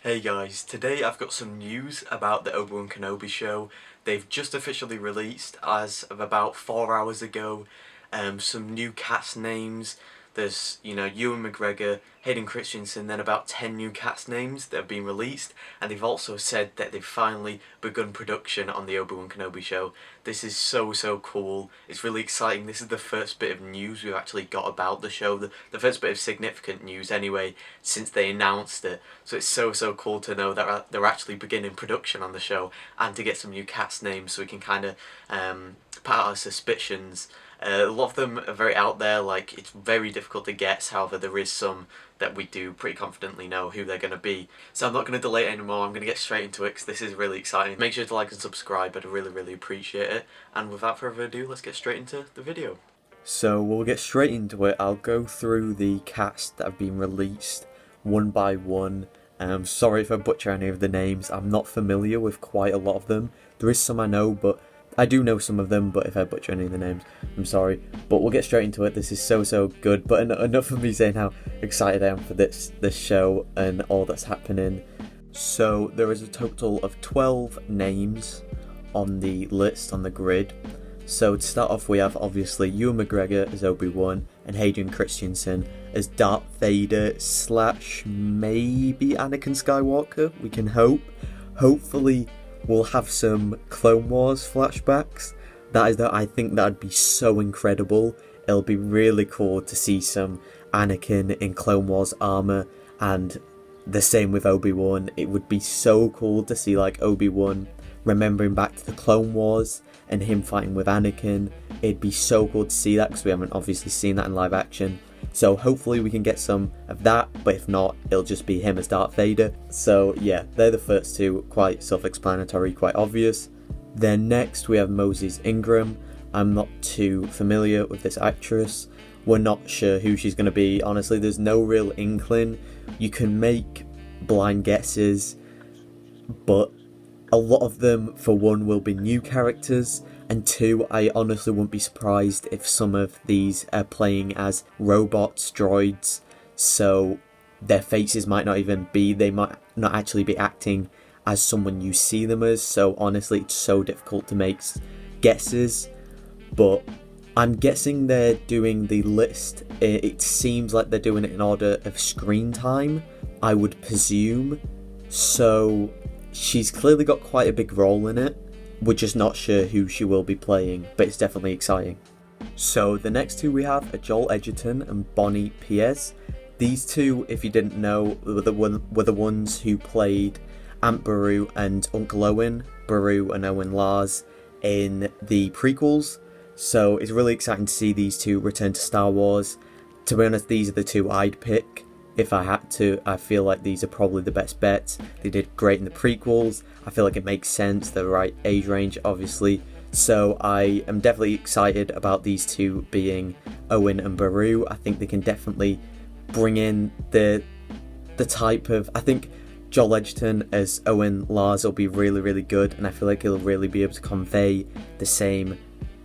Hey guys, today I've got some news about the Obi-Wan Kenobi show. They've just officially released, as of about 4 hours ago, some new cast names. There's, Ewan McGregor, Hayden Christensen, then about 10 new cast names that have been released, and they've also said that they've finally begun production on the Obi-Wan Kenobi show. This is so cool. It's really exciting. This is the first bit of news we've actually got about the show, the first bit of significant news anyway, since they announced it. So it's so cool to know that they're actually beginning production on the show, and to get some new cast names so we can kind of put out our suspicions. A lot of them are very out there, like it's very difficult to guess, however there is some that we do pretty confidently know who they're going to be. So I'm not going to delay it anymore, I'm going to get straight into it because this is really exciting. Make sure to like and subscribe, I'd really appreciate it. And without further ado, let's get straight into the video. So we'll get straight into it. I'll go through the cast that have been released one by one. Sorry if I butcher any of the names, I'm not familiar with quite a lot of them. There is some I know, but I do know some of them, but if I butcher any of the names, I'm sorry. But we'll get straight into it. This is so good. But enough of me saying how excited I am for this show and all that's happening. So there is a total of 12 names on the list, on the grid. So to start off, we have obviously Ewan McGregor as Obi-Wan and Hayden Christensen as Darth Vader / maybe Anakin Skywalker. We can hope. Hopefully we'll have some Clone Wars flashbacks. I think that'd be so incredible. It'll be really cool to see some Anakin in Clone Wars armor, and the same with Obi-Wan. It would be so cool to see like Obi-Wan remembering back to the Clone Wars and him fighting with Anakin. It'd be so cool to see that because we haven't obviously seen that in live action. So hopefully we can get some of that, but if not, it'll just be him as Darth Vader. So yeah, they're the first two, quite self-explanatory, quite obvious. Then next we have Moses Ingram. I'm not too familiar with this actress. We're not sure who she's going to be. Honestly, there's no real inkling. You can make blind guesses, but a lot of them, for one, will be new characters, and two, I honestly wouldn't be surprised if some of these are playing as robots, droids, so their faces might not even be, they might not actually be acting as someone you see them as. So honestly, it's so difficult to make guesses, but I'm guessing they're doing the list. It seems like they're doing it in order of screen time, I would presume. So she's clearly got quite a big role in it. We're just not sure who she will be playing, but it's definitely exciting. So the next two we have are Joel Edgerton and Bonnie Piesse. These two, if you didn't know, were the ones who played Aunt Beru and Uncle Owen, Beru and Owen Lars, in the prequels. So it's really exciting to see these two return to Star Wars. To be honest, these are the two I'd pick. If I had to, I feel like these are probably the best bets. They did great in the prequels. I feel like it makes sense, the right age range, obviously. So I am definitely excited about these two being Owen and Beru. I think they can definitely bring in the type of... I think Joel Edgerton as Owen Lars will be really good, and I feel like he'll really be able to convey the same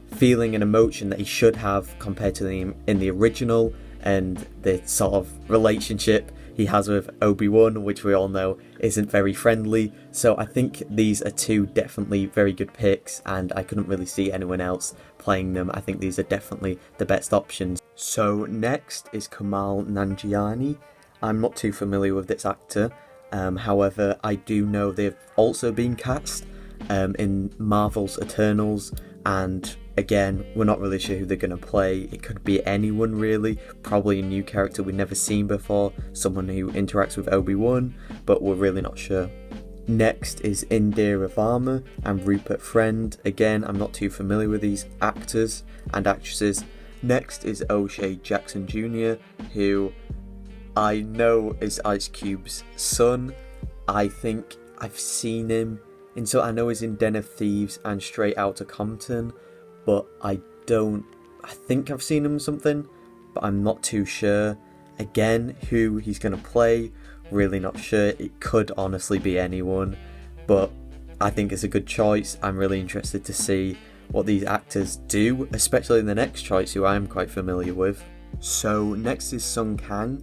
feeling and emotion that he should have compared to him in the original, and the sort of relationship he has with Obi-Wan, which we all know isn't very friendly. So I think these are two definitely very good picks, and I couldn't really see anyone else playing them. I think these are definitely the best options. So next is Kamal Nanjiani. I'm not too familiar with this actor, however I do know they've also been cast in Marvel's Eternals, and again, we're not really sure who they're going to play. It could be anyone really, probably a new character we've never seen before, someone who interacts with Obi-Wan, but we're really not sure. Next is Indira Varma and Rupert Friend. Again, I'm not too familiar with these actors and actresses. Next is O'Shea Jackson Jr., who I know is Ice Cube's son. I think I've seen him I know he's in Den of Thieves and Straight Outta Compton, but I think I've seen him in something, but I'm not too sure. Again, who he's going to play, really not sure. It could honestly be anyone, but I think it's a good choice. I'm really interested to see what these actors do, especially the next choice, who I am quite familiar with. So next is Kang.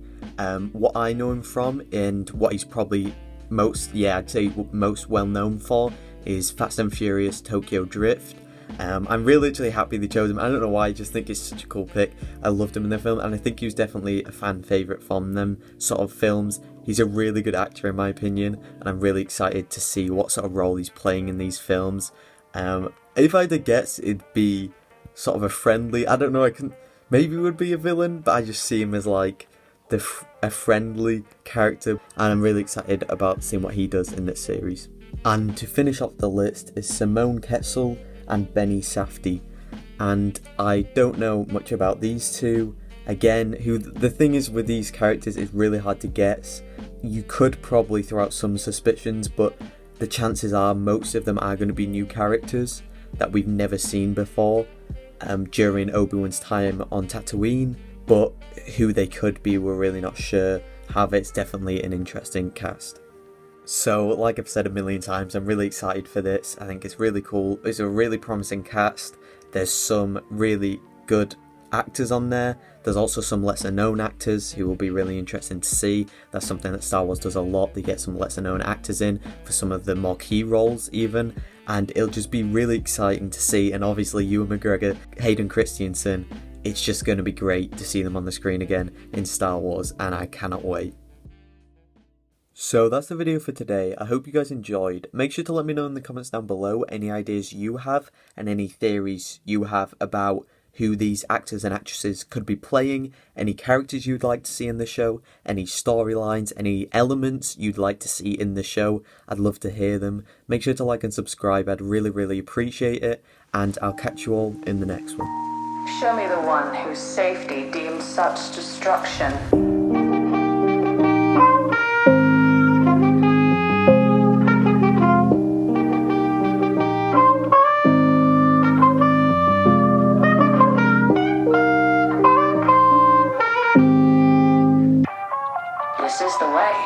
What I know him from and what he's probably I'd say most well known for is Fast and Furious Tokyo Drift. I'm really literally happy they chose him. I don't know why, I just think it's such a cool pick. I loved him in the film, and I think he was definitely a fan favourite from them sort of films. He's a really good actor in my opinion, and I'm really excited to see what sort of role he's playing in these films. If I had to guess, it'd be sort of a friendly, I don't know, maybe it would be a villain, but I just see him as like a friendly character, and I'm really excited about seeing what he does in this series. And to finish off the list is Simone Kessel and Benny Safty, and I don't know much about these two. Again, the thing is with these characters, it's really hard to guess. You could probably throw out some suspicions, but the chances are most of them are going to be new characters that we've never seen before during Obi-Wan's time on Tatooine, but who they could be, we're really not sure. However, it's definitely an interesting cast. So, like I've said a million times, I'm really excited for this. I think it's really cool. It's a really promising cast. There's some really good actors on there. There's also some lesser known actors who will be really interesting to see. That's something that Star Wars does a lot. They get some lesser known actors in for some of the more key roles even. And it'll just be really exciting to see. And obviously Ewan McGregor, Hayden Christensen, it's just going to be great to see them on the screen again in Star Wars, and I cannot wait. So that's the video for today. I hope you guys enjoyed. Make sure to let me know in the comments down below any ideas you have and any theories you have about who these actors and actresses could be playing, any characters you'd like to see in the show, any storylines, any elements you'd like to see in the show. I'd love to hear them. Make sure to like and subscribe. I'd really appreciate it, and I'll catch you all in the next one. Show me the one whose safety deems such destruction. This is the way.